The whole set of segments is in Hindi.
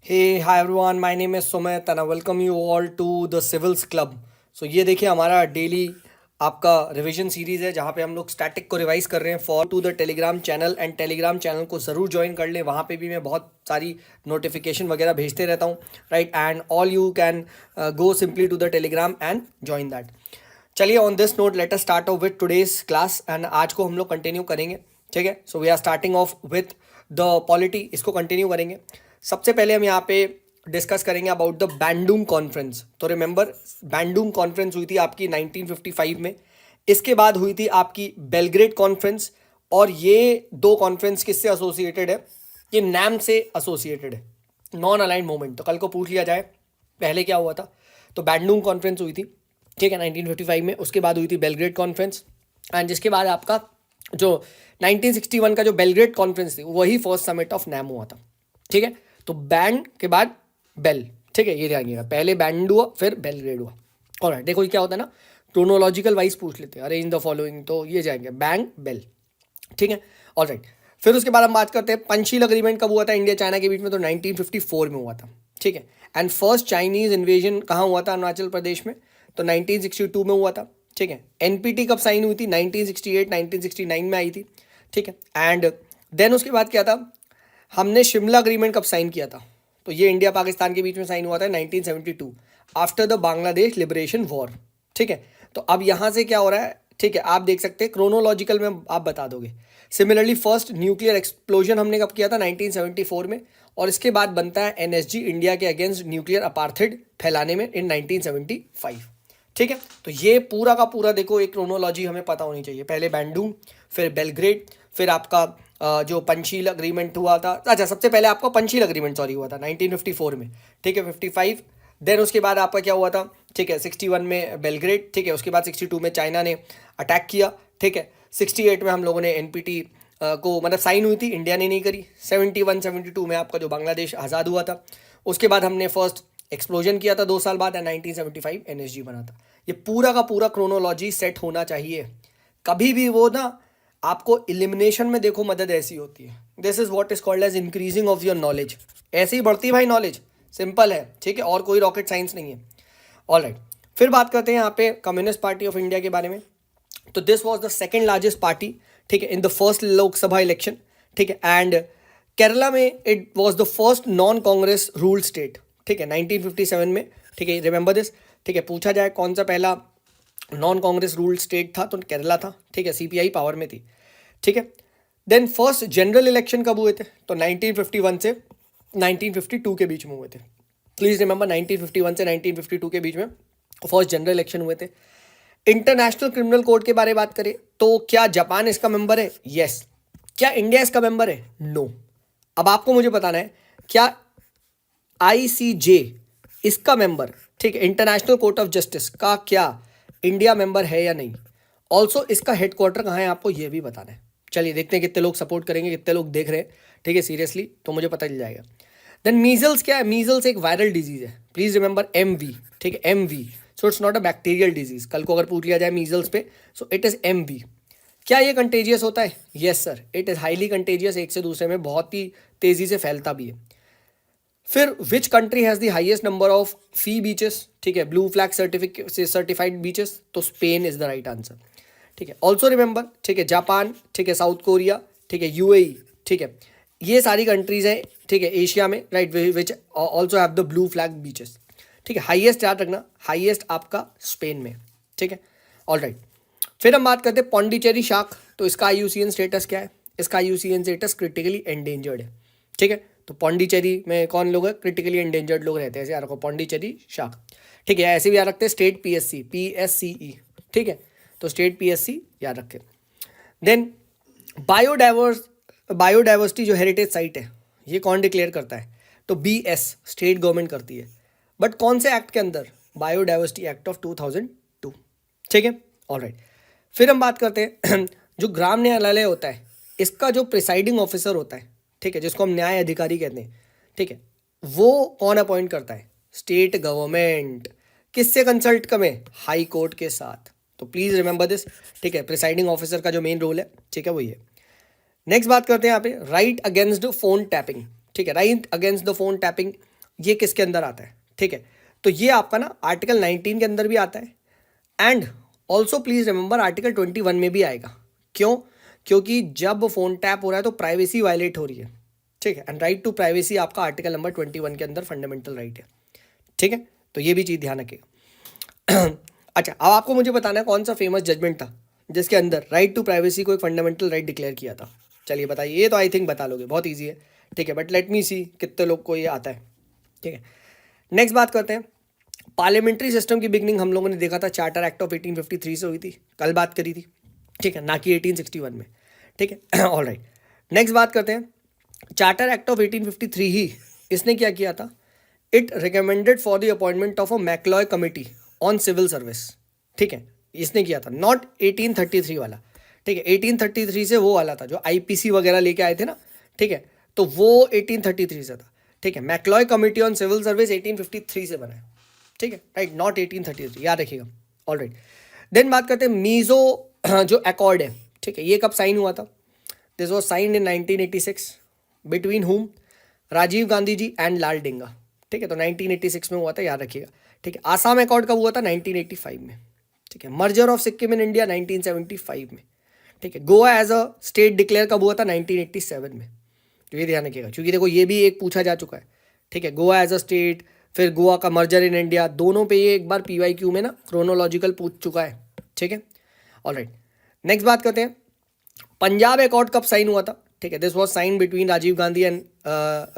Hey, hi everyone. My name is Sumit and I welcome you all to the Civils Club. So ये देखिए हमारा डेली आपका रिवीजन सीरीज है जहाँ पे हम लोग स्टैटिक को रिवाइज कर रहे हैं for to the Telegram channel and Telegram channel को ज़रूर ज्वाइन कर लें. वहाँ पे भी मैं बहुत सारी नोटिफिकेशन वगैरह भेजते रहता हूँ, right. And all you can go simply to the Telegram and join that. चलिए on this note let us start off with today's class and आज को हम लोग कंटिन्यू करेंगे. ठीक है, so we are starting off with the polity. इसको कंटिन्यू करेंगे. सबसे पहले हम यहाँ पे डिस्कस करेंगे अबाउट द बैंडूम कॉन्फ्रेंस. तो रिमेंबर बैंडूम कॉन्फ्रेंस हुई थी आपकी 1955 में. इसके बाद हुई थी आपकी बेलग्रेड कॉन्फ्रेंस. और ये दो कॉन्फ्रेंस किससे एसोसिएटेड है? ये नैम से एसोसिएटेड है, नॉन अलाइंड मूवमेंट. तो कल को पूछ लिया जाए पहले क्या हुआ था, तो बैंडूम कॉन्फ्रेंस हुई थी, ठीक है, 1955 में. उसके बाद हुई थी बेलग्रेड कॉन्फ्रेंस एंड जिसके बाद आपका जो 1961 का जो बेलग्रेड कॉन्फ्रेंस थी वही फर्स्ट समिट ऑफ नैम हुआ था. ठीक है, तो बैंड के बाद बेल. ठीक है, ये ध्यान रखिएगा, पहले बैंड हुआ फिर बेलग्रेड हुआ. और देखो ये क्या होता है ना, क्रोनोलॉजिकल वाइज पूछ लेते हैं, अरेंज द फॉलोइंग, तो ये जाएंगे बैंड बेल. ठीक है, ऑल राइट. फिर उसके बाद हम बात करते हैं पंचशील अग्रीमेंट कब हुआ था इंडिया चाइना के बीच में, तो 1954 में हुआ था. ठीक है, एंड फर्स्ट चाइनीज इन्वेजन कहाँ हुआ था? अरुणाचल प्रदेश में, तो 1962 में हुआ था. ठीक है, एनपीटी कब साइन हुई थी? 1968 1969 में आई थी. ठीक है, एंड देन उसके बाद क्या था, हमने शिमला अग्रीमेंट कब साइन किया था? तो ये इंडिया पाकिस्तान के बीच में साइन हुआ था 1972 after the Bangladesh liberation war. ठीक है, तो अब यहाँ से क्या हो रहा है, ठीक है, आप देख सकते हैं क्रोनोलॉजिकल में आप बता दोगे. सिमिलरली फर्स्ट न्यूक्लियर एक्सप्लोजन हमने कब किया था? 1974 में. और इसके बाद बनता है एनएसजी, इंडिया के अगेंस्ट न्यूक्लियर अपार्थेड फैलाने में, इन 1975. ठीक है, तो ये पूरा का पूरा देखो एक क्रोनोलॉजी हमें पता होनी चाहिए. पहले बैंडूम, फिर बेलग्रेड, फिर आपका जो पंचशील अग्रीमेंट हुआ था. अच्छा, सबसे पहले आपका पंचशील अग्रीमेंट सॉरी हुआ था 1954 में. ठीक है, 55. देन उसके बाद आपका क्या हुआ था? ठीक है, 61 में बेलग्रेड. ठीक है, उसके बाद 62 में चाइना ने अटैक किया. ठीक है, 68 में हम लोगों ने एनपीटी को मतलब साइन हुई थी, इंडिया ने नहीं करी. 71 72 में आपका जो बांग्लादेश आज़ाद हुआ था. उसके बाद हमने फर्स्ट एक्सप्लोजन किया था 2 साल बाद, 1975 एनएसजी बना था. ये पूरा का पूरा क्रोनोलॉजी सेट होना चाहिए. कभी भी वो ना आपको इलिमिनेशन में देखो मदद ऐसी होती है. This is what is called as increasing of your knowledge. ऐसे ही बढ़ती है भाई नॉलेज, सिंपल है. ठीक है, और कोई रॉकेट साइंस नहीं है. ऑल राइट, फिर बात करते हैं यहाँ पे कम्युनिस्ट पार्टी ऑफ इंडिया के बारे में. तो this was the second largest party, ठीक है, in the first Lok Sabha election. ठीक है, एंड केरला में it was the first non Congress ruled state. ठीक है, 1957 में. ठीक है, रिमेंबर दिस. ठीक है, पूछा जाए कौन सा पहला नॉन कांग्रेस रूल्ड स्टेट था, तो केरला था. ठीक है, सीपीआई पावर में थी. ठीक है, देन फर्स्ट जनरल इलेक्शन कब हुए थे? तो 1951 से 1952 के बीच में हुए थे. प्लीज रिमेंबर 1951 से 1952 के बीच में फर्स्ट जनरल इलेक्शन हुए थे. इंटरनेशनल क्रिमिनल कोर्ट के बारे में बात करें तो क्या जापान इसका मेंबर है? यस. क्या इंडिया इसका मेंबर है? नो. अब आपको मुझे बताना है क्या आईसीजे इसका मेंबर, ठीक है, इंटरनेशनल कोर्ट ऑफ जस्टिस का क्या इंडिया मेंबर है या नहीं? ऑल्सो इसका हेडक्वार्टर कहाँ है आपको ये भी बताना है. चलिए देखते हैं कितने लोग सपोर्ट करेंगे, कितने लोग देख रहे हैं. ठीक है, सीरियसली तो मुझे पता चल जाएगा. देन मीजल्स क्या है? मीजल्स एक वायरल डिजीज है. Please remember MV. ठीक है, MV. So it's not a bacterial disease. कल को अगर पूछ लिया जाए मीजल्स पे, सो इट इज एमवी. क्या ये कंटेजियस होता है? Yes sir, it is highly contagious. एक से दूसरे में बहुत ही तेजी से फैलता भी है. फिर which country has the highest number of fee beaches? ठीक है, ब्लू फ्लैग सर्टिफाइड बीचेस, तो Spain is the right answer. ठीक है, ऑल्सो रिमेंबर. ठीक है, जापान, ठीक है, साउथ कोरिया, ठीक है, यूएई. ठीक है, ये सारी कंट्रीज हैं, ठीक है, एशिया में, right, which also have the blue flag beaches. ठीक है, हाईएस्ट याद रखना, हाईएस्ट आपका स्पेन में. ठीक है, ऑल राइट. फिर हम बात करते हैं पौंडीचेरी शार्क. तो इसका आईयूसीएन स्टेटस क्या है? इसका आईयूसीएन स्टेटस क्रिटिकली एंडेंजर्ड है. ठीक है, तो पौंडीचेरी में कौन लोग हैं? क्रिटिकली एंडेंजर्ड लोग रहते हैं, ऐसे याद रखो, पौंडीचेरी शार्क. ठीक है, ऐसे भी याद रखते हैं स्टेट पीएससी, पीएससीई. ठीक है, तो स्टेट पीएससी याद रखें. देन बायोडाइवर्सिटी जो हेरिटेज साइट है ये कौन डिक्लेयर करता है? तो बीएस स्टेट गवर्नमेंट करती है. बट कौन से एक्ट के अंदर? Biodiversity act of 2002. ठीक है, ऑल राइट. फिर हम बात करते हैं जो ग्राम न्यायालय होता है इसका जो प्रिसाइडिंग ऑफिसर होता है, ठीक है, जिसको हम न्याय अधिकारी कहते हैं, ठीक है, वो कौन अपॉइंट करता है? State government. किससे कंसल्ट करें? हाई कोर्ट के साथ. तो प्लीज रिमेंबर दिस. ठीक है, प्रिसाइडिंग ऑफिसर का जो मेन रोल है, ठीक है, वही है. नेक्स्ट बात करते हैं यहाँ पे right against the phone tapping. ठीक है, right against the phone tapping ये किसके अंदर आता है, ठीक है। तो ये आपका ना आर्टिकल 19 के अंदर भी आता है, and also please remember article 21 में भी आएगा। क्यों? क्योंकि जब फोन टैप हो रहा है तो प्राइवेसी वायलेट हो रही है, ठीक है। एंड राइट टू प्राइवेसी आपका आर्टिकल नंबर 21 के अंदर फंडामेंटल राइट है, ठीक है। तो ये भी चीज़ ध्यान रखिएगा। अच्छा, अब आपको मुझे बताना है कौन सा फेमस जजमेंट था जिसके अंदर राइट टू प्राइवेसी को एक फंडामेंटल राइट डिक्लेयर किया था। चलिए बताइए, ये तो आई थिंक बता लोगे, बहुत ईजी है, ठीक है। बट लेट मी सी कितने लोग को ये आता है, ठीक है। नेक्स्ट बात करते हैं, पार्लियामेंट्री सिस्टम की बिगनिंग हम लोगों ने देखा था चार्टर एक्ट ऑफ 1853 से हुई थी, कल बात करी थी, ठीक है, ना कि 1861 में, ठीक है। ऑल राइट, नेक्स्ट बात करते हैं, चार्टर एक्ट ऑफ 1853 ही इसने क्या किया था, it recommended for the appointment of a Macaulay committee on civil service, ठीक है, इसने किया था, नॉट 1833 वाला, ठीक है। 1833 से वो वाला था जो आईपीसी वगैरह लेके आए थे ना, ठीक है, तो वो 1833 से था, ठीक है। McCloy committee on civil service 1853 से बना है, ठीक है, राइट, नॉट 1833, याद रखिएगा। ऑल राइट, देन बात करते हैं मीजो जो अकॉर्ड है, ठीक है, ये कब साइन हुआ था, this was signed in 1986 between हुम, राजीव गांधी जी एंड लाल डेंगा, ठीक है। तो 1986 में हुआ था, याद रखिएगा, ठीक है। आसाम अकॉर्ड कब हुआ था, 1985 में, ठीक है। Merger of Sikkim in India 1975 में, ठीक है। Goa as a state declare कब हुआ था, 1987 में, तो ये ध्यान रखिएगा, क्योंकि देखो ये भी एक पूछा जा चुका है, ठीक है। गोवा एज अ स्टेट, फिर गोवा का मर्जर इन इंडिया, दोनों पे ये एक बार पीवाईक्यू में ना क्रोनोलॉजिकल पूछ चुका है, ठीक है। ऑल राइट, नेक्स्ट बात करते हैं, पंजाब अकॉर्ड कब साइन हुआ था, ठीक है। This was sign between Rajiv Gandhi and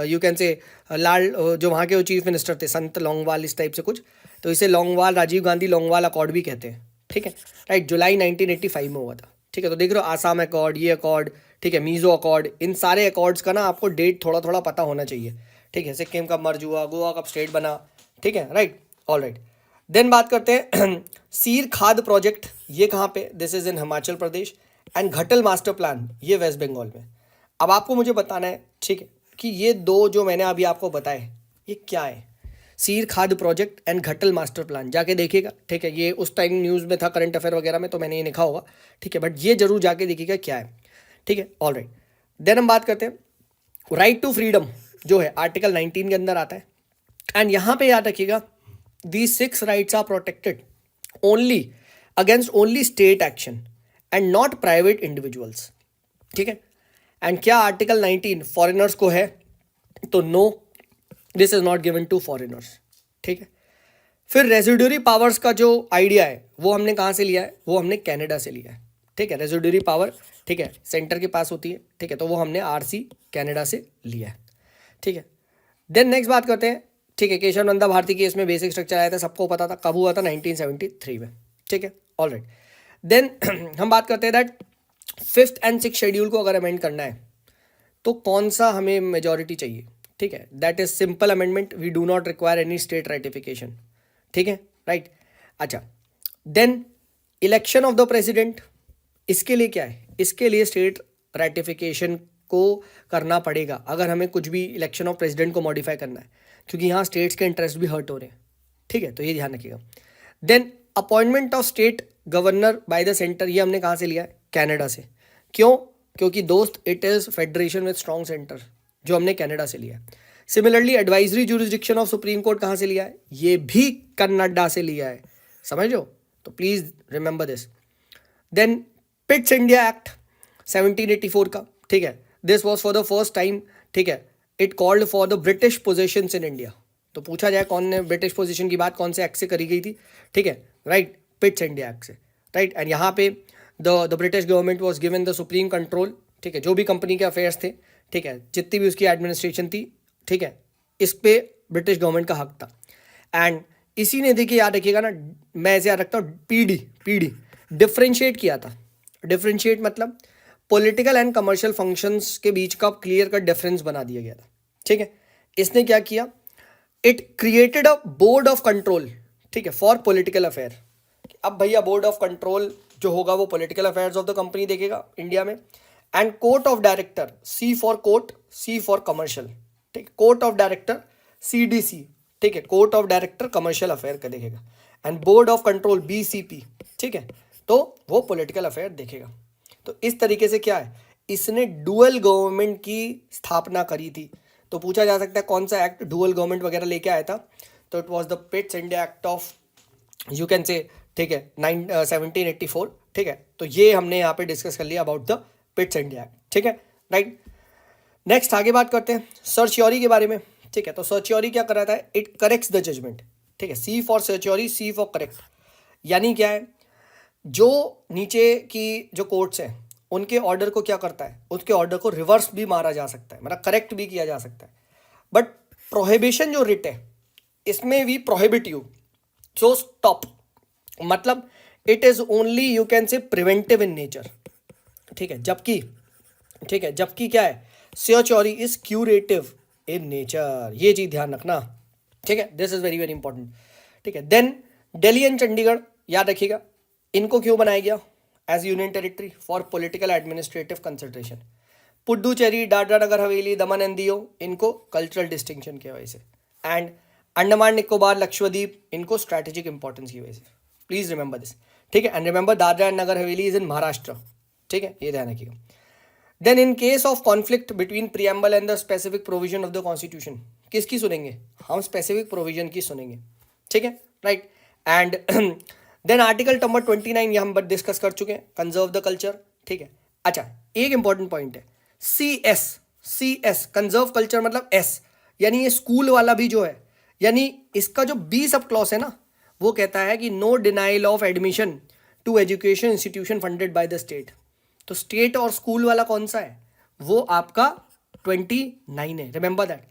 you can say लाल जो वहाँ के चीफ मिनिस्टर थे, संत लौंगवाल, इस टाइप से कुछ, तो इसे लौंगवाल, राजीव गांधी लौंगवाल अकॉर्ड भी कहते हैं, ठीक है, राइट। जुलाई 1985 में हुआ था, ठीक है। तो देख रहे हो, आसाम अकॉर्ड, ये अकॉर्ड, ठीक है, मीजो अकॉर्ड, इन सारे अकॉर्ड्स का ना आपको डेट थोड़ा थोड़ा पता होना चाहिए, ठीक है। सिक्किम कब मर्ज हुआ, गोवा कब स्टेट बना, ठीक है, राइट। ऑल राइट, देन बात करते हैं सीर खाद प्रोजेक्ट, ये कहाँ पे, this is in Himachal Pradesh, and घटल मास्टर प्लान ये वेस्ट बंगाल में। अब आपको मुझे बताना है, ठीक है, कि ये दो जो मैंने अभी आपको बताए ये क्या है, सीर खाद प्रोजेक्ट एंड घटल मास्टर प्लान, जाके देखिएगा, ठीक है। ये उस टाइम न्यूज़ में था, करंट अफेयर वगैरह में, तो मैंने ये लिखा होगा, ठीक है, बट ये जरूर जाके देखिएगा क्या है, ठीक है। ऑल राइट, देन हम बात करते हैं राइट टू फ्रीडम जो है आर्टिकल 19 के अंदर आता है, एंड यहाँ पे याद रखिएगा, these 6 rights are protected only against only state action and not private individuals, ठीक है। एंड क्या आर्टिकल 19 फॉरेनर्स को है, तो no, this is not given to foreigners, ठीक है। फिर रेजिड्यूरी पावर्स का जो आइडिया है वो हमने कहाँ से लिया है, वो हमने कनाडा से लिया है, ठीक है। रेजिड्यूरी पावर, ठीक है, सेंटर के पास होती है, ठीक है, तो वो हमने आरसी कनाडा से लिया है, ठीक है। देन नेक्स्ट बात करते हैं, ठीक है, केशव नंदा भारती केस में बेसिक स्ट्रक्चर आया था, सबको पता था, कब हुआ था, 1973 में, ठीक है। ऑल राइट, देन हम बात करते हैं that 5th and 6th schedule को अगर अमेंड करना है तो कौन सा हमें मेजॉरिटी चाहिए, ठीक है। That is simple amendment, we do not require any state ratification, ठीक है, राइट। अच्छा, then election of the president, इसके लिए क्या है, इसके लिए स्टेट राइटिफिकेशन को करना पड़ेगा अगर हमें कुछ भी इलेक्शन ऑफ प्रेसिडेंट को मॉडिफाई करना है, क्योंकि यहाँ स्टेट्स के इंटरेस्ट भी हर्ट हो रहे हैं, ठीक है, तो ये ध्यान रखिएगा। Then appointment of state governor by the centre, ये हमने कहाँ से लिया है, कनाडा से। क्यों? क्योंकि दोस्त it is federation with strong centre, जो हमने कनाडा से लिया है। Similarly advisory jurisdiction of supreme court कहाँ से लिया है, ये भी कनाडा से लिया है, समझ लो, तो please remember this. Then Pitt's India Act 1784 का, ठीक है, this was for the first time, ठीक है, it called for the British possessions in India. तो पूछा जाए कौन ने ब्रिटिश पोजीशन की बात कौन से एक्ट से करी गई थी, ठीक है, राइट, पिट्स इंडिया एक्ट से, राइट। एंड यहाँ पे the British government was given the supreme control, ठीक है, जो भी कंपनी के अफेयर्स थे, ठीक है, जितनी भी उसकी एडमिनिस्ट्रेशन थी, ठीक है, इस पे ब्रिटिश गवर्नमेंट का हक था। एंड इसी ने, देखिए याद रखिएगा ना, मैं ऐसे याद रखता हूँ, पीडी डिफ्रेंशिएट किया था। डिफ्रेंशिएट मतलब पॉलिटिकल एंड कमर्शियल फंक्शंस के बीच का क्लियर कट डिफरेंस बना दिया गया था, ठीक है। इसने क्या किया, it created a board of control, ठीक है, फॉर पॉलिटिकल अफेयर। अब भैया बोर्ड ऑफ कंट्रोल जो होगा वो political affairs of the company देखेगा इंडिया में। And court of director, C for court, C for commercial, ठीक, कोर्ट ऑफ डायरेक्टर CDC, ठीक है, court of director commercial affair का देखेगा। And board of control BCP, ठीक है, तो वो पॉलिटिकल अफेयर देखेगा। तो इस तरीके से क्या है, इसने डुअल गवर्नमेंट की स्थापना करी थी। तो पूछा जा सकता है कौन सा एक्ट डुअल गवर्नमेंट वगैरह लेके आया था, तो it was the पिट्स India act of, you can से, ठीक है, 1784, ठीक है। तो ये हमने यहाँ पे डिस्कस कर लिया अबाउट द पिट्स इंडिया एक्ट, ठीक है, राइट। नेक्स्ट आगे बात करते हैं सर्चियोरी के बारे में, ठीक है। तो सर्चियोरी क्या कराता है, इट करेक्ट्स द जजमेंट, ठीक है, सी फॉर सर्चियोरी, सी फॉर करेक्ट, यानी क्या है, जो नीचे की जो कोर्ट्स हैं उनके ऑर्डर को क्या करता है, उसके ऑर्डर को रिवर्स भी मारा जा सकता है, मतलब करेक्ट भी किया जा सकता है। बट प्रोहिबिशन जो रिट है इसमें भी प्रोहिबिट यू, सो स्टॉप, मतलब it is only you can से प्रिवेंटिव इन नेचर, ठीक है। जबकि, ठीक है, जबकि क्या है, सर्चियोरी इज क्यूरेटिव इन नेचर, ये चीज ध्यान रखना, ठीक है, this is very very important, ठीक है। देन दिल्ली एंड चंडीगढ़ याद रखिएगा, इनको क्यों बनाया गया as union territory, for political administrative consideration. Puducherry, Dadra Nagar Haveli, Daman and दियो, इनको कल्चरल डिस्टिंक्शन की वजह से, एंड अंडमान निकोबार लक्षद्वीप, इनको स्ट्रैटेजिक इंपॉर्टेंस की वजह से। प्लीज रिमेंबर दिस, ठीक है, and remember Dadra and Nagar Haveli is in Maharashtra, ठीक है, ये ध्यान रखिएगा। Then in case of conflict between preamble and the specific provision of the constitution, किसकी सुनेंगे हम, स्पेसिफिक प्रोविजन की सुनेंगे, ठीक है, right. And then article number 29 ये हम डिस्कस कर चुके हैं, कंजर्व द कल्चर, ठीक है। अच्छा, एक इंपॉर्टेंट पॉइंट है, सी एस कंजर्व कल्चर, मतलब एस, यानी ये स्कूल वाला भी जो है, यानी इसका जो बी सब क्लॉज है ना, वो कहता है कि no denial of admission to education institution funded by the state. तो स्टेट और स्कूल वाला कौन सा है, वो आपका 29 है, रिमेंबर दैट।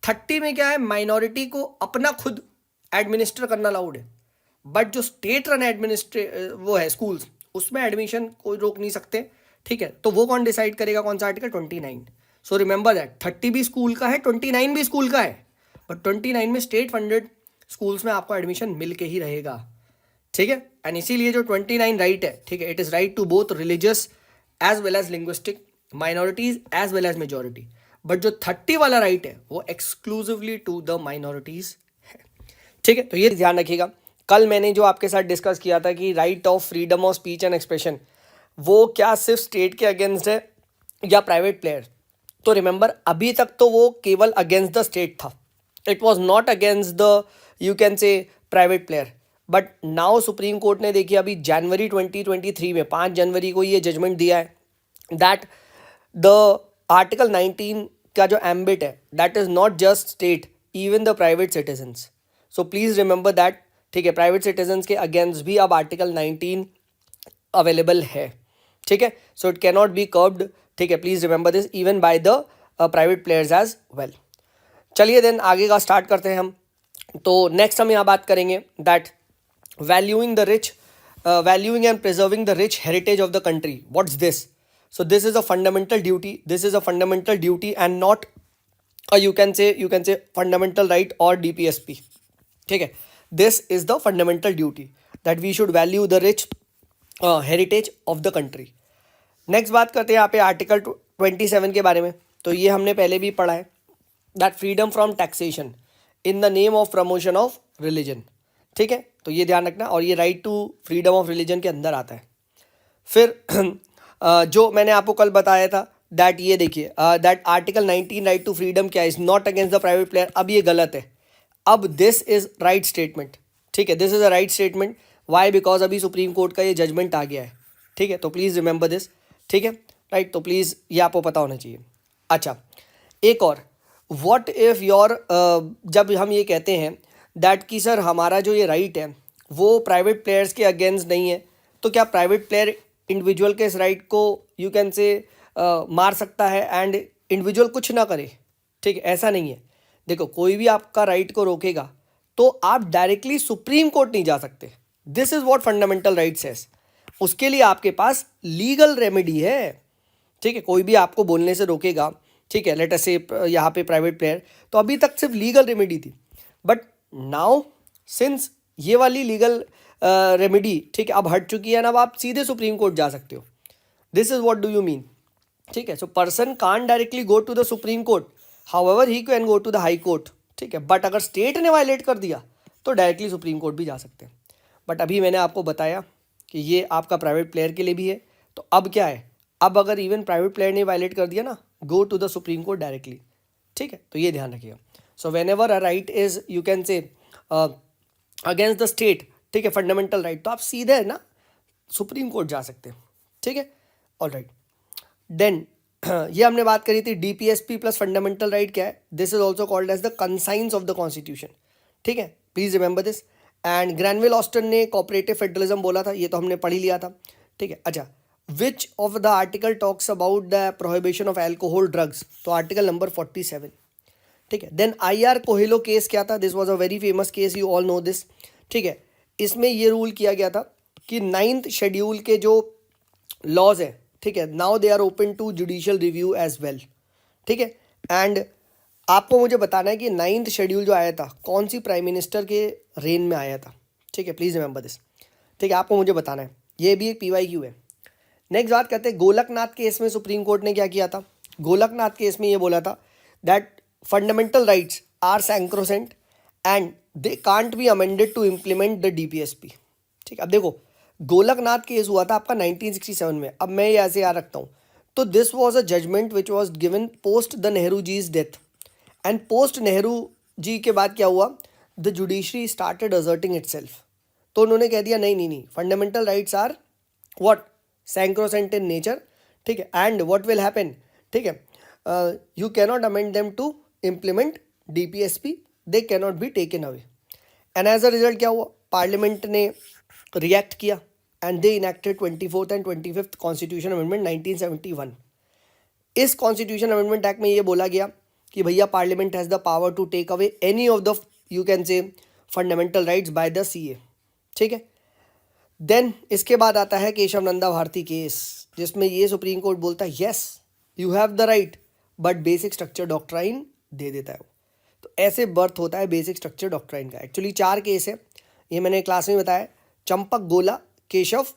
30 में क्या है, माइनॉरिटी को अपना खुद एडमिनिस्टर करना अलाउड है, बट जो स्टेट रन वो है स्कूल्स, उसमें एडमिशन कोई रोक नहीं सकते, ठीक है। तो वो कौन डिसाइड करेगा, कौन सा आर्टिकल 29। सो रिमेंबर दैट 30 भी स्कूल का है, 29 भी स्कूल का है, बट 29 में स्टेट फंडेड स्कूल्स में आपको एडमिशन मिल के ही रहेगा, ठीक है। एंड इसीलिए जो 29 राइट है, ठीक है, it is right to both religious as well as linguistic minorities as well as majority, but जो 30 वाला राइट है वो एक्सक्लूसिवली टू द माइनॉरिटीज है, ठीक है। तो ये ध्यान रखिएगा। कल मैंने जो आपके साथ डिस्कस किया था कि right of freedom of speech and expression, वो क्या सिर्फ स्टेट के अगेंस्ट है या प्राइवेट प्लेयर, तो रिमेंबर अभी तक तो वो केवल अगेंस्ट द स्टेट था, it was not against the you can से private player. But now supreme court ने देखिए अभी जनवरी 2023 में 5 जनवरी को ये जजमेंट दिया है दैट द आर्टिकल 19 का जो एम्बिट है that is not just state, even the private citizens. So please remember that, ठीक है, प्राइवेट सिटीजन्स के अगेंस्ट भी अब आर्टिकल 19 अवेलेबल है, ठीक है। So it can not be curbed, ठीक है, please remember this, even by the private players as well. चलिए देन आगे का स्टार्ट करते हैं हम। तो नेक्स्ट हम यहाँ बात करेंगे that valuing the rich, valuing and preserving the rich heritage of the country, what's this. So this is a fundamental duty, this is a fundamental duty and not you can say fundamental right और DPSP, ठीक है। This is the fundamental duty that we should value the rich heritage of the country. Next बात करते हैं यहाँ पे आर्टिकल 27 के बारे में। तो ये हमने पहले भी पढ़ा है that freedom from taxation in the name of promotion of religion, ठीक है। तो ये ध्यान रखना, और ये right to freedom of religion के अंदर आता है। फिर जो मैंने आपको कल बताया था दैट ये देखिए that article 19 right to freedom क्या is not against the private player, अब ये गलत है, अब दिस इज राइट स्टेटमेंट, ठीक है, this is a right statement. Why, because अभी सुप्रीम कोर्ट का ये जजमेंट आ गया है, ठीक है। तो प्लीज़ रिमेंबर दिस, ठीक है, राइट। तो प्लीज़ ये आपको पता होना चाहिए। अच्छा, एक और, व्हाट इफ़ योर, जब हम ये कहते हैं दैट कि सर हमारा जो ये राइट है वो प्राइवेट प्लेयर्स के अगेंस्ट नहीं है, तो क्या प्राइवेट प्लेयर इंडिविजुअल के इस राइट को यू कैन से मार सकता है एंड इंडिविजुअल कुछ ना करे, ठीक है, ऐसा नहीं है। देखो, कोई भी आपका राइट को रोकेगा तो आप डायरेक्टली सुप्रीम कोर्ट नहीं जा सकते, this is what fundamental rights है। उसके लिए आपके पास लीगल रेमेडी है, ठीक है। कोई भी आपको बोलने से रोकेगा, ठीक है, लेट अस से यहाँ पे प्राइवेट प्लेयर, तो अभी तक सिर्फ लीगल रेमेडी थी, बट नाउ सिंस ये वाली लीगल रेमेडी, ठीक है, अब हट चुकी है ना, अब आप सीधे सुप्रीम कोर्ट जा सकते हो। This is what do you mean, ठीक है। So person can't directly go to the supreme court, however he can go to the high court, ठीक है, बट अगर स्टेट ने वायलेट कर दिया तो डायरेक्टली सुप्रीम कोर्ट भी जा सकते हैं। बट अभी मैंने आपको बताया कि ये आपका प्राइवेट प्लेयर के लिए भी है, तो अब क्या है, अब अगर इवन प्राइवेट प्लेयर ने वायलेट कर दिया ना, go to the supreme court directly, ठीक है, तो ये ध्यान रखिएगा. So whenever a right is you can say against the state, ठीक है, फंडामेंटल राइट, तो आप सीधे ना सुप्रीम कोर्ट जा सकते हैं. ठीक है, ऑल राइट. देन ये हमने बात करी थी डीपीएसपी प्लस फंडामेंटल राइट क्या है. This is also called as the conscience of the constitution. ठीक है, please remember this. And Granville Austin ने कोऑपरेटिव फेडरलिज्म बोला था, ये तो हमने पढ़ ही लिया था. ठीक है, अच्छा, which of the article talks about the prohibition of alcohol drugs, तो आर्टिकल नंबर 47. ठीक है, देन IR कोहेलो केस क्या था. This was a very famous case, you all know this. ठीक है, इसमें ये रूल किया गया था कि 9th शेड्यूल के जो लॉज है, ठीक है, now they are open to judicial review as well. ठीक है, एंड आपको मुझे बताना है कि 9th शेड्यूल जो आया था कौन सी प्राइम मिनिस्टर के रेन में आया था. ठीक है, प्लीज़ रिमेंबर दिस. ठीक है, आपको मुझे बताना है, ये भी एक PYQ है. नेक्स्ट बात करते हैं गोलकनाथ केस में सुप्रीम कोर्ट ने क्या किया था. गोलकनाथ केस में ये बोला था that fundamental rights are sacrosanct and they can't be amended to implement the DPSP. ठीक है, अब देखो गोलकनाथ केस हुआ था आपका 1967 में. अब मैं ये ऐसे याद रखता हूँ, तो this was a judgement which was given post the Nehru ji's death. And post Nehru ji के बाद क्या हुआ, the judiciary started asserting itself. तो उन्होंने कह दिया नहीं नहीं नहीं, fundamental rights are what, sacrosanct in nature. ठीक है, एंड व्हाट विल हैपन, ठीक है, you cannot amend them to implement DPSP, they cannot be taken away. And as a result क्या हुआ, पार्लियामेंट ने रिएक्ट किया and they enacted 24th and 25th constitution amendment 1971. इस कॉन्स्टिट्यूशन अमेंडमेंट एक्ट में ये बोला गया कि भैया parliament has the power to take away any of the you can say fundamental rights by the CA. ठीक है, देन इसके बाद आता है केशव नंदा भारती केस, जिसमें ये सुप्रीम कोर्ट बोलता है yes you have the right but basic structure doctrine दे देता है वो. तो ऐसे बर्थ होता है बेसिक स्ट्रक्चर डॉक्ट्राइन का. एक्चुअली 4 केस है, ये मैंने क्लास में बताया, चंपक, गोला, केशव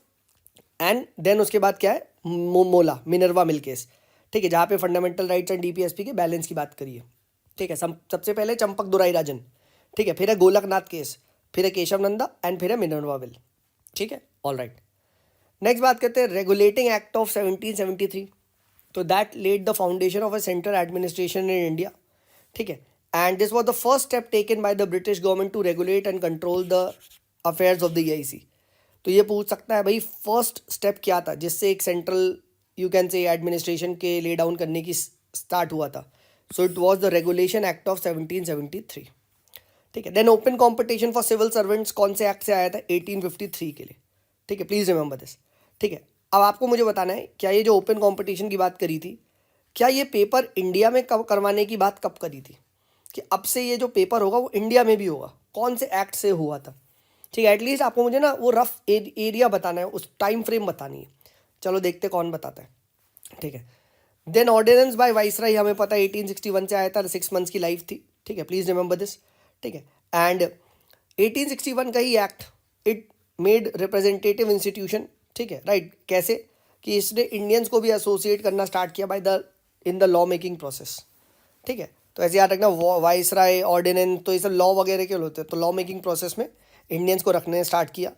एंड देन उसके बाद क्या है, मोला मिनर्वा मिल केस. ठीक है, जहाँ पे फंडामेंटल राइट्स एंड DPSP के बैलेंस की बात करिए. ठीक है, सबसे पहले चंपक दुराई राजन. ठीक है, फिर है गोलकनाथ केस, फिर है केशव नंदा एंड फिर है मिनर्वा मिल. ठीक है, ऑल राइट. नेक्स्ट बात करते हैं रेगुलेटिंग एक्ट ऑफ 1773. तो that led the foundation of a central administration in India. ठीक है, and this was the first step taken by the British government to regulate and control the affairs of the EIC. तो ये पूछ सकता है भाई फर्स्ट स्टेप क्या था जिससे एक central you can say administration के ले डाउन करने की स्टार्ट हुआ था. So it was the regulation act of 1773. ठीक है, then open competition for civil servants कौन से एक्ट से आया था, 1853 के लिए. ठीक है, प्लीज़ रिमेंबर दिस. ठीक है, अब आपको मुझे बताना है क्या ये जो ओपन कंपटीशन की बात करी थी, क्या ये पेपर इंडिया में कब करवाने की बात कब करी थी, कि अब से ये जो पेपर होगा वो इंडिया में भी होगा, कौन से एक्ट से हुआ था. ठीक है, एटलीस्ट आपको मुझे ना वो रफ एरिया बताना है, उस टाइम फ्रेम बतानी है. चलो देखते कौन बताता है. ठीक है, देन ऑर्डिनेंस बाय वाइसराय हमें पता है 1861 से आया था, 6 मंथ्स की लाइफ थी. ठीक है, प्लीज़ रिमेंबर दिस. ठीक है, एंड 1861 का ही act it made representative institution. ठीक है, राइट, कैसे कि इसने इंडियंस को भी एसोसिएट करना स्टार्ट किया by the in the law making process. ठीक है, तो ऐसे याद रखना वाइसराय ऑर्डिनेंस तो ये सब लॉ वगैरह के होते हैं, तो लॉ मेकिंग प्रोसेस में इंडियंस को रखने स्टार्ट किया.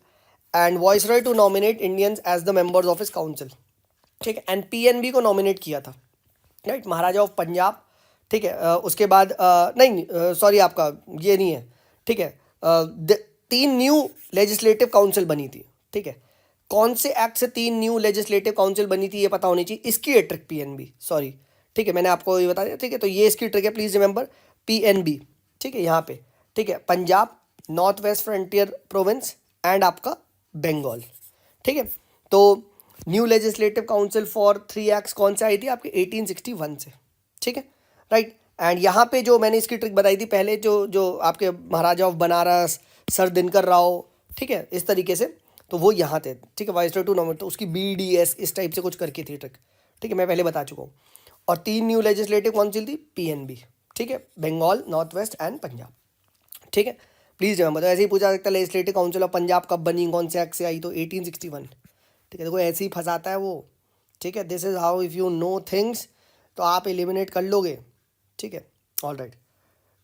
And viceroy to nominate Indians as the members of his council. ठीक है, एंड PNB को नॉमिनेट किया था, राइट, महाराजा ऑफ पंजाब. ठीक है, उसके बाद नहीं सॉरी आपका ये नहीं है. ठीक है, 3 न्यू लेजिस्लेटिव काउंसिल बनी थी. ठीक है, कौन से एक्ट से 3 न्यू लेजिस्लेटिव काउंसिल बनी थी ये पता होनी चाहिए, इसकी है ट्रिक PNB. सॉरी, ठीक है, मैंने आपको ये बता दिया. ठीक है, तो ये इसकी ट्रिक है, प्लीज़ रिमेंबर PNB. ठीक है, यहाँ पे ठीक है, Punjab, north west frontier province and आपका बंगाल. ठीक है, तो new legislative council for 3 acts कौन से आई थी आपके 1861 से. ठीक है, राइट, एंड यहाँ पे जो मैंने इसकी ट्रिक बताई थी पहले, जो आपके महाराजा ऑफ बनारस, सर दिनकर राव, ठीक है, इस तरीके से, तो वो यहाँ थे. ठीक है, वाइसराय टू नॉमिनेट, तो उसकी BDS इस टाइप से कुछ करके थी ट्रिक. ठीक है, मैं पहले बता चुका हूँ. और 3 न्यू लेजिस्लेटिव काउंसिल थी PNB. ठीक है, Bengal, north west and Punjab. ठीक है, प्लीज़ रिमेंबर. तो ऐसे ही पूछा सकता है लेजिस्लेटिव काउंसिल ऑफ पंजाब कब बनी, कौन से एक्ट से आई, तो 1861. ठीक है, देखो ऐसे ही फंसाता है वो. ठीक है, this is how if you know things तो आप एलिमिनेट कर लोगे. ठीक है, all right.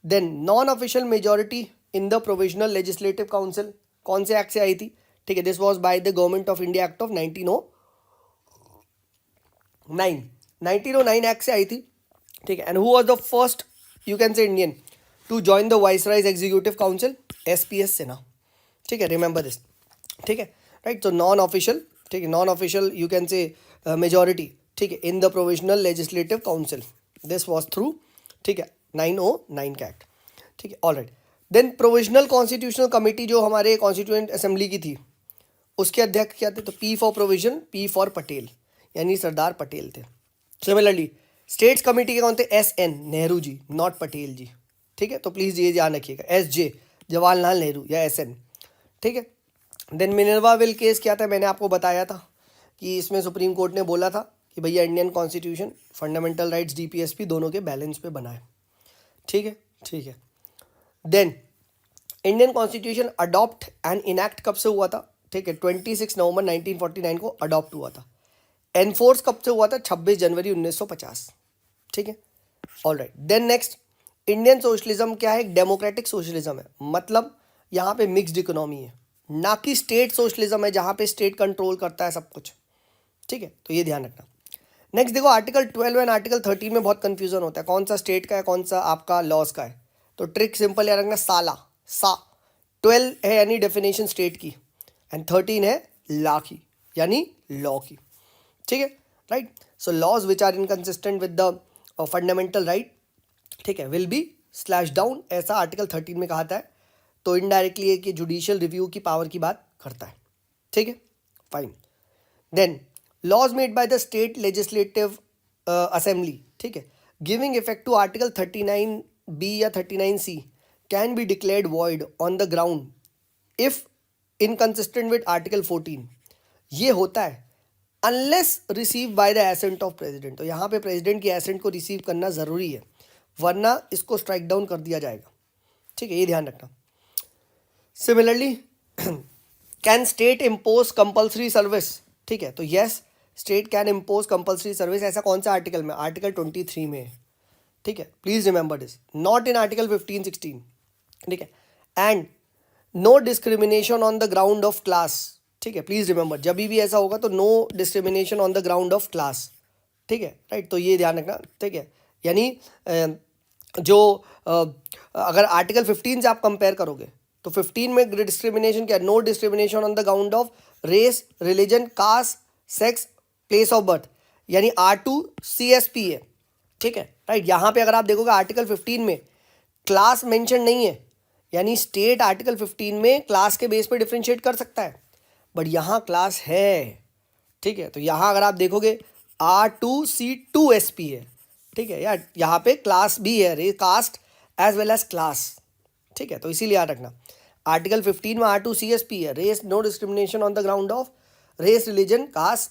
Then non official majority in the provisional legislative council कौन से एक्ट से आई थी. ठीक है, this was by the government of India act of 1909 act से आई थी. ठीक है, and who was the first you can say Indian to join the viceroy's executive council SPS Sinha, ठीक है, रिमेंबर दिस, ठीक है, राइट। तो नॉन ऑफिशियल, ठीक है, non official you can say majority, ठीक है, in the provisional legislative council, this was through, ठीक है, 909 का एक्ट, ठीक है, all right. Then provisional constitutional committee जो हमारे कॉन्स्टिट्यूएंट असेंबली की थी, उसके अध्यक्ष क्या थे? तो P for provision, P for Patel, यानी सरदार पटेल थे। सिमिलरली स्टेट्स कमेटी के कौन थे? SN नेहरू जी, नॉट पटेल जी, ठीक है, तो प्लीज़ ये ध्यान रखिएगा, SJ जवाहरलाल नेहरू या SN, ठीक है। देन मिनर्वा विल केस क्या था? मैंने आपको बताया था कि इसमें सुप्रीम कोर्ट ने बोला था कि भैया Indian constitution fundamental rights DPSP दोनों के बैलेंस पे बना है, ठीक है, ठीक है। Then Indian constitution adopt and enact कब से हुआ था? ठीक है, 26 नवंबर 1949 को अडॉप्ट हुआ था। एनफोर्स कब से हुआ था? 26 जनवरी 1950, ठीक है, all right. Then next, Indian socialism क्या है? डेमोक्रेटिक सोशलिज्म है, मतलब यहाँ पे मिक्स्ड इकोनॉमी है, ना कि स्टेट सोशलिज्म है जहाँ पे स्टेट कंट्रोल करता है सब कुछ, ठीक है, तो ये ध्यान रखना। नेक्स्ट देखो, आर्टिकल 12 एंड आर्टिकल 13 में बहुत कंफ्यूजन होता है, कौन सा स्टेट का है, कौन सा आपका लॉज का है। तो ट्रिक सिंपल याद रखना, सा 12 है यानी डेफिनेशन स्टेट की, एंड 13 है लॉ की, यानी लॉ की, ठीक है, right. So laws which are inconsistent with the fundamental right, ठीक है, विल बी स्लैश डाउन, ऐसा आर्टिकल 13 में कहा था है। तो इनडायरेक्टली एक जुडिशियल रिव्यू की पावर की बात करता है, ठीक है, fine. Then laws made by the state legislative assembly, ठीक है, giving effect to article 39B या 39C can be declared void on the ground if inconsistent with article 14। ये होता है unless receive by the assent of president. तो यहाँ पे प्रेसिडेंट की एसेंट को रिसीव करना ज़रूरी है, वरना इसको स्ट्राइक डाउन कर दिया जाएगा, ठीक है, ये ध्यान रखना। Similarly can state impose compulsory service, ठीक है, तो yes state can impose compulsory service, ऐसा कौन सा आर्टिकल में? आर्टिकल 23 में, ठीक है, please remember this, not in article 15-16, ठीक है। And no discrimination on the ground of class, ठीक है, प्लीज रिमेंबर, जब भी ऐसा होगा तो no discrimination on the ground of class, ठीक है, राइट, तो ये ध्यान रखना, ठीक है, यानी जो अगर आर्टिकल 15 से आप कंपेयर करोगे तो 15 में डिस्क्रिमिनेशन क्या? No discrimination on the ground of race, religion, caste, sex, place of birth, यानी R2 CSP है, ठीक है, राइट। यहाँ पे अगर आप देखोगे आर्टिकल 15 में क्लास मेंशन नहीं है, यानी स्टेट आर्टिकल 15 में क्लास के बेस पे डिफ्रेंशिएट कर सकता है, बट यहाँ क्लास है, ठीक है। तो यहाँ अगर आप देखोगे R2C2SP है, ठीक है, यार यहाँ पे क्लास भी है, caste as well as class, ठीक है, तो इसीलिए याद रखना आर्टिकल 15 में R2CSP है, race, no discrimination on the ground of race, religion, caste,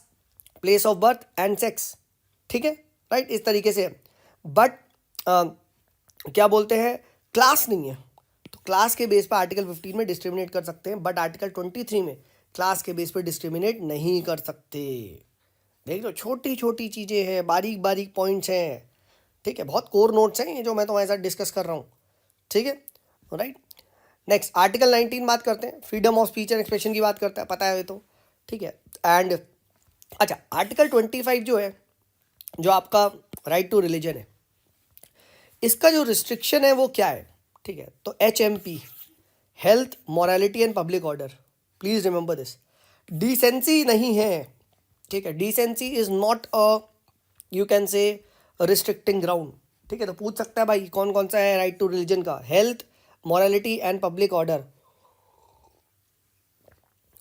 place of birth and sex, ठीक है, राइट, इस तरीके से। बट क्या बोलते हैं, क्लास नहीं है, तो क्लास के बेस पर आर्टिकल 15 में डिस्क्रिमिनेट कर सकते हैं, बट आर्टिकल 23 में क्लास के बेस पर डिस्क्रिमिनेट नहीं कर सकते। देख लो, छोटी छोटी चीज़ें हैं, बारीक बारीक पॉइंट्स हैं, ठीक है, बहुत कोर नोट्स हैं ये जो मैं तुम्हारे साथ डिस्कस कर रहा हूँ, ठीक है, राइट। नेक्स्ट आर्टिकल 19 बात करते हैं, freedom of speech and expression की बात करता है, पता है ये तो, ठीक है। एंड अच्छा, आर्टिकल 25 जो है, जो आपका राइट टू रिलीजन है, इसका जो रिस्ट्रिक्शन है वो क्या है? ठीक है, तो HMP, health, morality and public order, please remember this. Decency नहीं है, ठीक है, decency is not a you can से रिस्ट्रिक्टिंग ग्राउंड, ठीक है। तो पूछ सकता है भाई कौन कौन सा है राइट टू रिलीजन का? Health, morality and public order,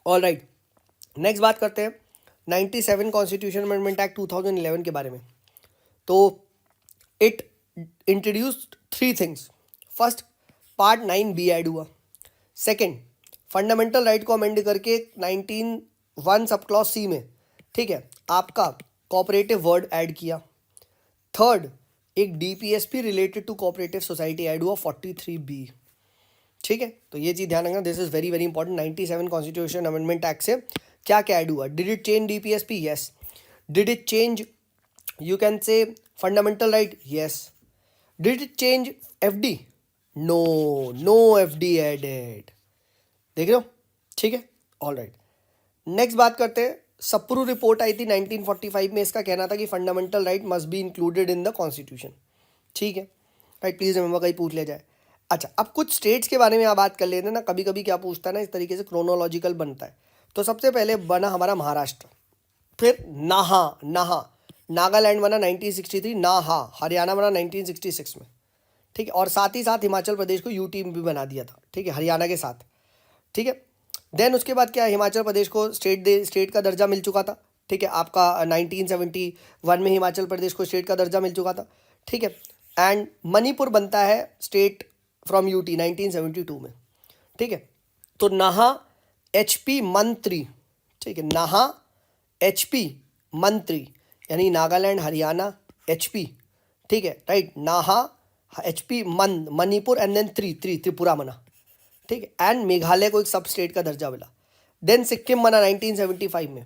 all right. Next बात करते हैं 97 कॉन्स्टिट्यूशन अमेंडमेंट एक्ट 2011 के बारे में। तो it introduced 3 things. First, part 9B add हुआ। सेकंड, फंडामेंटल राइट को अमेंड करके 19(1) सब क्लॉज C में, ठीक है, आपका कोऑपरेटिव वर्ड ऐड किया। थर्ड, एक DPSP related to cooperative society add हुआ 43B, ठीक है। तो ये चीज़ ध्यान रखना, this is very very important. 97 constitution amendment act से क्या क्या ऐड हुआ? Did it change DPSP? Yes. Did it change you can say fundamental right? Yes. Did it change FD? No, no FD added, देख रहे हो, ठीक है, ऑल राइट। नेक्स्ट बात करते हैं, सप्रू रिपोर्ट आई थी 1945 में, इसका कहना था कि fundamental right must be included in the constitution, ठीक है। राइट, प्लीज़ रिमेंबर, कहीं पूछ लिया जाए। अच्छा, अब कुछ स्टेट्स के बारे में आप बात कर लेते हैं ना, कभी कभी क्या पूछता है ना, इस तरीके से क्रोनोलॉजिकल बनता है। तो सबसे पहले बना हमारा महाराष्ट्र, फिर नाहा, नाहा नागालैंड बना 1963, नाहा हरियाणा बना 1966 में, ठीक है, और साथ ही साथ हिमाचल प्रदेश को यूटी भी बना दिया था, ठीक है, हरियाणा के साथ, ठीक है। देन उसके बाद क्या है, हिमाचल प्रदेश को स्टेट का दर्जा मिल चुका था, ठीक है, आपका 1971 में हिमाचल प्रदेश को स्टेट का दर्जा मिल चुका था, ठीक है। एंड मणिपुर बनता है स्टेट फ्रॉम यूटी 1972 में, ठीक है। तो नाहा एचपी मंत्री, ठीक है, नाहा एचपी मंत्री यानी नागालैंड हरियाणा एचपी, ठीक है, राइट, नाहा HP Manipur and then Tripura बना, ठीक है, एंड मेघालय को एक सब स्टेट का दर्जा मिला। देन सिक्किम बना 1975 में।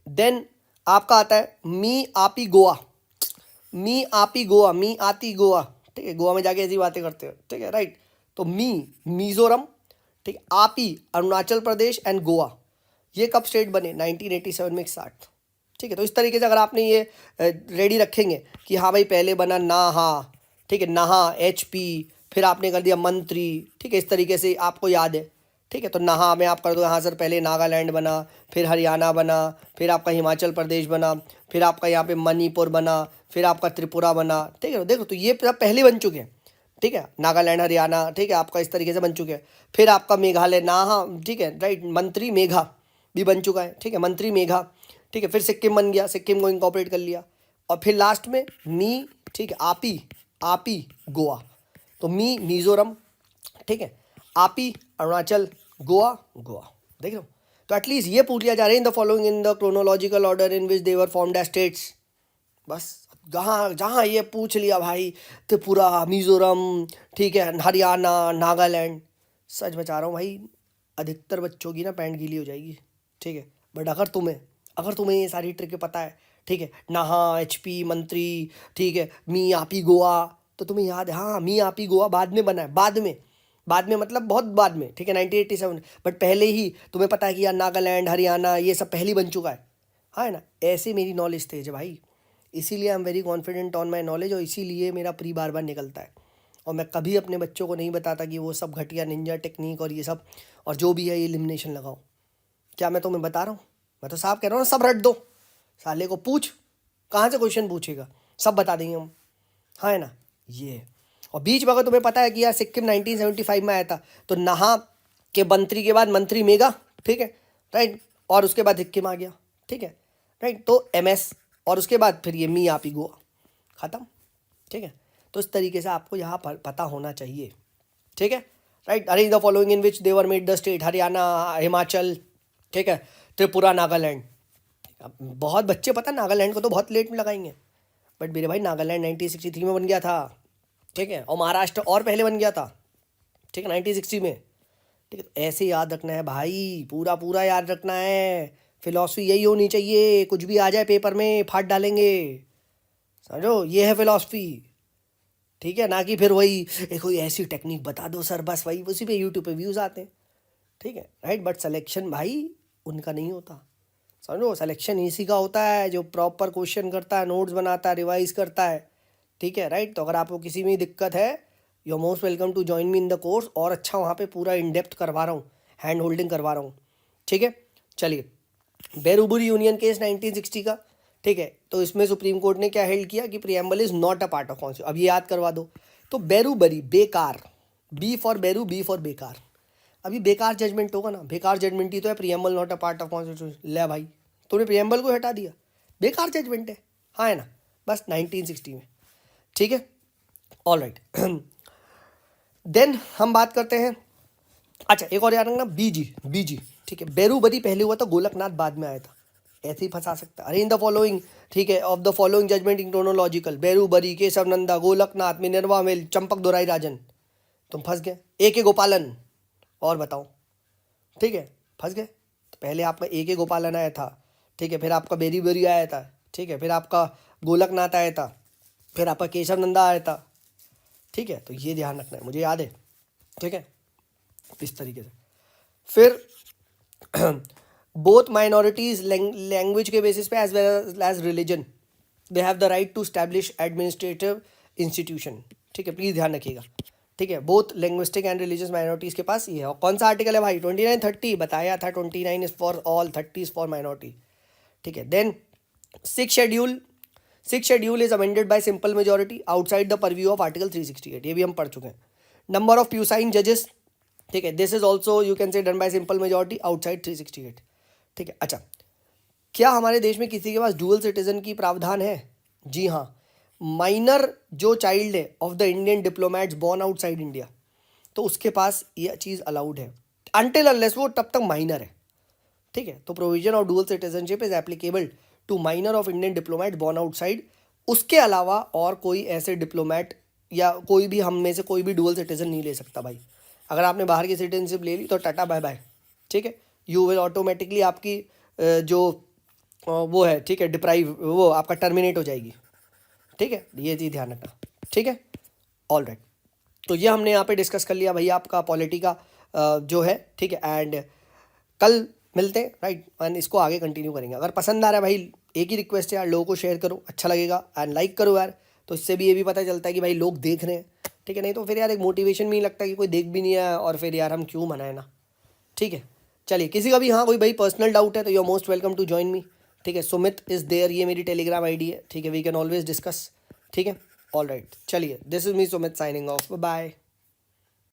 देन आपका आता है मी आपी गोवा, मी आपी गोवा, मी आती गोवा, ठीक है, गोवा में जाके ऐसी बातें करते हो, ठीक है, राइट। तो मिजोरम, ठीक, आपी अरुणाचल प्रदेश एंड गोवा, ये कब स्टेट बने, 1987 में एक साथ, ठीक है। तो इस तरीके से अगर आपने ये रेडी रखेंगे कि हाँ भाई पहले बना नाहा, ठीक है, नाहा एचपी, फिर आपने कर दिया मंत्री, ठीक है, इस तरीके से आपको याद है, ठीक है। तो नाहा में आप कर दो, हाँ सर पहले नागालैंड बना, फिर हरियाणा बना, फिर आपका हिमाचल प्रदेश बना, फिर आपका यहाँ पे मणिपुर बना, फिर आपका त्रिपुरा बना, ठीक है। देखो तो ये सब पहले बन चुके हैं, ठीक है, नागालैंड हरियाणा, ठीक है, आपका इस तरीके से बन चुके हैं। फिर आपका मेघालय नाहा, ठीक है, राइट, मंत्री मेघा भी बन चुका है, ठीक है, मंत्री मेघा, ठीक है। फिर सिक्किम बन गया, सिक्किम को इंकॉर्पोरेट कर लिया, और फिर लास्ट में मी, ठीक है, आपी, आपी गोवा, तो मिजोरम, ठीक है, आपी अरुणाचल, गोवा, गोवा, देख लो। तो एटलीस्ट ये पूछ लिया जा रहा है in the following in the chronological order in which they were formed as states, बस जहाँ जहाँ ये पूछ लिया भाई त्रिपुरा, मिजोरम, ठीक है, हरियाणा, नागालैंड, सच बता रहा हूँ भाई, अधिकतर बच्चों की ना पैंट गीली हो जाएगी, ठीक है। बट अगर तुम्हें ये सारी ट्रिक पता है, ठीक है, नाहा एचपी मंत्री, ठीक है, मी आपी गोवा, तो तुम्हें याद है, हाँ मी आपी गोवा बाद में बना है, बाद में मतलब बहुत बाद में, ठीक है, 1987, बट पहले ही तुम्हें पता है कि यार नागालैंड हरियाणा ये सब पहले ही बन चुका है, हाँ है ना। ऐसे मेरी नॉलेज तेज है भाई, इसीलिए I am very confident on my knowledge, और इसीलिए मेरा प्री बार बार निकलता है। और मैं कभी अपने बच्चों को नहीं बताता कि वो सब घटिया निंजा टेक्निक और ये सब और जो भी है ये एलिमिनेशन लगाओ। क्या मैं तुम्हें बता रहा हूँ, मैं तो साफ कह रहा हूँ ना, सब रट दो, साले को पूछ कहाँ से क्वेश्चन पूछेगा, सब बता देंगे हम, हाँ है ना ये। और बीच में अगर तुम्हें पता है कि यार सिक्किम 1975 में आया था, तो नाहा के मंत्री के बाद मंत्री मेगा, ठीक है, राइट, और उसके बाद सिक्किम आ गया, ठीक है, राइट, तो एमएस, और उसके बाद फिर ये मी आपी गोवा, ख़त्म, ठीक है। तो इस तरीके से आपको यहाँ पर पता होना चाहिए, ठीक है, right. Arrange the following in which they were made the state, Haryana, Himachal, ठीक है, त्रिपुरा, नागालैंड। बहुत बच्चे पता नागालैंड को तो बहुत लेट में लगाएंगे, बट मेरे भाई नागालैंड 1963 में बन गया था, ठीक है, और महाराष्ट्र और पहले बन गया था, ठीक है, 1960 में, ठीक है। तो ऐसे याद रखना है भाई, पूरा पूरा याद रखना है, फिलॉसफी यही होनी चाहिए, कुछ भी आ जाए पेपर में फाड़ डालेंगे, समझो, ये है फिलॉसफी, ठीक है ना। कि फिर वही एक कोई ऐसी टेक्निक बता दो सर, बस वही उसी पे यूट्यूब पे व्यूज़ आते हैं, ठीक है, राइट। बट सिलेक्शन भाई उनका नहीं होता, समझो, सिलेक्शन इसी का होता है जो प्रॉपर क्वेश्चन करता है, नोट्स बनाता है, रिवाइज करता है, ठीक है, राइट। तो अगर आपको किसी में दिक्कत है, you are most welcome to join me in the course, और अच्छा वहाँ पे पूरा इन डेप्थ करवा रहा हूँ, हैंड होल्डिंग करवा रहा हूँ, ठीक है। चलिए, बेरुबुरी यूनियन केस 1960 का, ठीक है। तो इसमें सुप्रीम कोर्ट ने क्या हेल्ड किया कि preamble is not a part of constitution, अब ये याद करवा दो। तो बेरुबरी बेकार, बी फॉर बेरू, बी फॉर बेकार, अभी बेकार जजमेंट होगा ना, बेकार जजमेंट ही तो है preamble not a part of constitution, ले भाई तूने प्रियम्बल को हटा दिया, बेकार जजमेंट है, हाँ है ना, बस 1960 में, ठीक है, ऑल राइट। देन हम बात करते हैं, अच्छा एक और याद रखना, बीजी, ठीक है, बेरुबरी पहले हुआ था, गोलकनाथ बाद में आया था, ऐसे ही फंसा सकता है। अरे इन द फॉलोइंग, ठीक है, of the following judgement in chronological, Berubari, Keshava Nanda, Golaknath, Minerva mill, Champak Dorai Rajan, तुम फंस गए। ए के गोपालन, और बताओ, ठीक है, फंस गए। तो पहले आपका ए के गोपालन आया था, ठीक है, फिर आपका बेरुबरी आया था, ठीक है, फिर आपका गोलकनाथ आया था, फिर आपका केशव नंदा आया था, ठीक है। तो ये ध्यान रखना है, मुझे याद है, ठीक है, इस तरीके से। फिर बोथ माइनॉरिटीज लैंग्वेज के बेसिस पे as well as religion, they have the right to establish administrative institution, ठीक है, प्लीज़ ध्यान रखिएगा। ठीक है, both linguistic and religious minorities के पास ये है। और कौन सा आर्टिकल है भाई? 29 30 बताया था, 29 is for all, 30 is for minority. ठीक है, then six schedule is amended by simple majority outside the purview of article 368, ये भी हम पढ़ चुके हैं। नंबर ऑफ प्यूसाइन जजेस, ठीक है, this is also you can से done by simple majority outside 368। ठीक है, अच्छा, क्या हमारे देश में किसी के पास डुअल सिटीजन की प्रावधान है? जी हाँ, माइनर जो चाइल्ड है of the Indian diplomats born outside India, तो उसके पास ये चीज़ अलाउड है अनटिल अनलेस वो तब तक माइनर है। ठीक है, तो provision of dual citizenship is applicable to minor of Indian diplomat born outside. उसके अलावा और कोई ऐसे डिप्लोमेट या कोई भी हम में से कोई भी डुअल सिटीजन नहीं ले सकता भाई। अगर आपने बाहर की सिटीजनशिप ले ली तो टाटा बाय बाय। ठीक है, यू विल ऑटोमेटिकली आपकी जो वो है, ठीक है, डिप्राइव, वो आपका टर्मिनेट हो जाएगी। ठीक है, ये चीज़ ध्यान रखना। ठीक है, ऑल राइट, तो ये हमने यहाँ पे डिस्कस कर लिया भाई आपका पॉलिटी का जो है। ठीक है, एंड कल मिलते हैं, राइट, एंड इसको आगे कंटिन्यू करेंगे। अगर पसंद आ रहा है भाई, एक ही रिक्वेस्ट है यार, लोगों को शेयर करो, अच्छा लगेगा, एंड लाइक करो यार, तो इससे भी ये भी पता चलता है कि भाई लोग देख रहे हैं। ठीक है, नहीं तो फिर यार एक मोटिवेशन भी नहीं लगता कि कोई देख भी नहीं है और फिर यार हम क्यों मनाए ना। ठीक है, चलिए, किसी का भी हाँ कोई भाई पर्सनल डाउट है तो you are most welcome to join me. ठीक है, सुमित इज़ देयर, ये मेरी टेलीग्राम आईडी है। ठीक है, वी कैन ऑलवेज डिस्कस। ठीक है, ऑल राइट, चलिए, this is me Sumit signing off, bye.